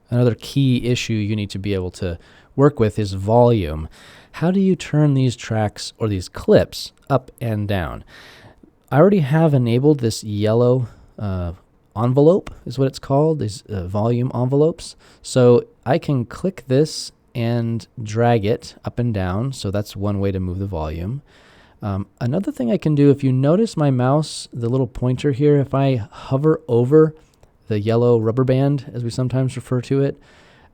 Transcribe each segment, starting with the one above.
Another key issue you need to be able to work with is volume. How do you turn these tracks or these clips up and down? I already have enabled this yellow envelope, is what it's called, these volume envelopes. So I can click this and drag it up and down. So that's one way to move the volume. Another thing I can do, if you notice my mouse, the little pointer here, if I hover over the yellow rubber band, as we sometimes refer to it,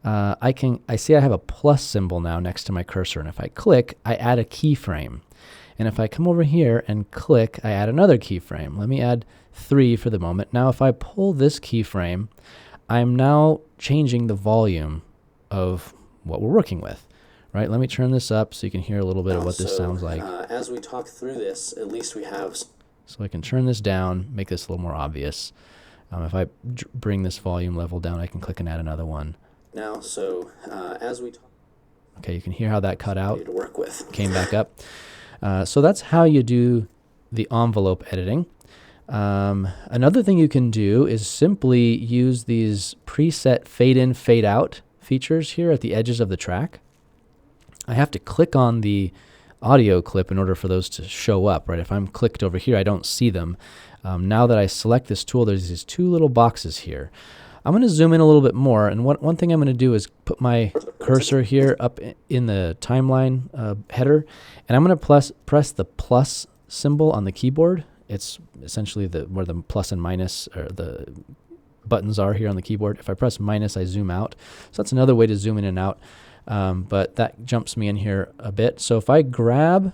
I see I have a plus symbol now next to my cursor. And if I click, I add a keyframe. And if I come over here and click, I add another keyframe. Let me add 3 for the moment. Now, if I pull this keyframe, I'm now changing the volume of what we're working with. Right? Let me turn this up so you can hear a little bit of what this sounds like. As we talk through this, at least we have... So I can turn this down, make this a little more obvious. If I bring this volume level down, I can click and add another one. Now, so as we talk... Okay, you can hear how that cut out. To work with. Came back up. So that's how you do the envelope editing. Another thing you can do is simply use these preset fade in, fade out features here at the edges of the track. I have to click on the audio clip in order for those to show up, right? If I'm clicked over here, I don't see them. Now that I select this tool, there's these 2 little boxes here. I'm going to zoom in a little bit more, and one thing I'm going to do is put my cursor here up in the timeline header, and I'm going to press the plus symbol on the keyboard. It's essentially where the plus and minus or the buttons are here on the keyboard. If I press minus, I zoom out. So that's another way to zoom in and out, but that jumps me in here a bit. So if I grab,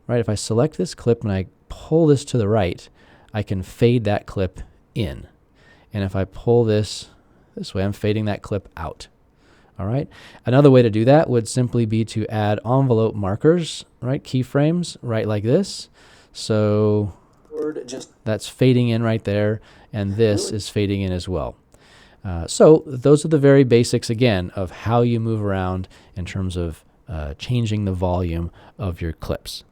right, if I select this clip and I pull this to the right, I can fade that clip in. And if I pull this way, I'm fading that clip out. All right. Another way to do that would simply be to add envelope markers, right? Keyframes, right, like this. So that's fading in right there, and this is fading in as well. So those are the very basics, again, of how you move around in terms of changing the volume of your clips.